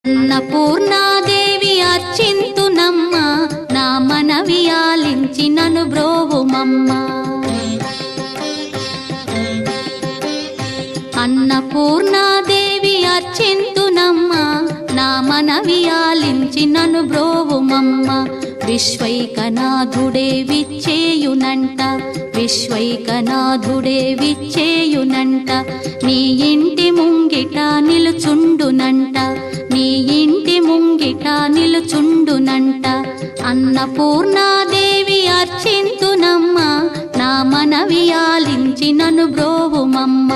అన్నపూర్ణాదేవి అర్చింతునమ్మ, నా మనవి ఆలించి నను బ్రోవుమమ్మ. అన్నపూర్ణాదేవి అర్చింతునమ్మ, నా మనవి ఆలించి నను బ్రోవుమమ్మ. విశ్వైకనాథుడే విచ్చేయునంట, విశ్వైకనాథుడే విచ్చేయునంట. నీ ఇంటి ముంగిట నిలుచుండునంట, నీ ఇంటి ముంగిట నిలుచుండునంట. అన్నపూర్ణాదేవి అర్చింతునమ్మ, నా మనవి ఆలించి నను బ్రోవుమమ్మ.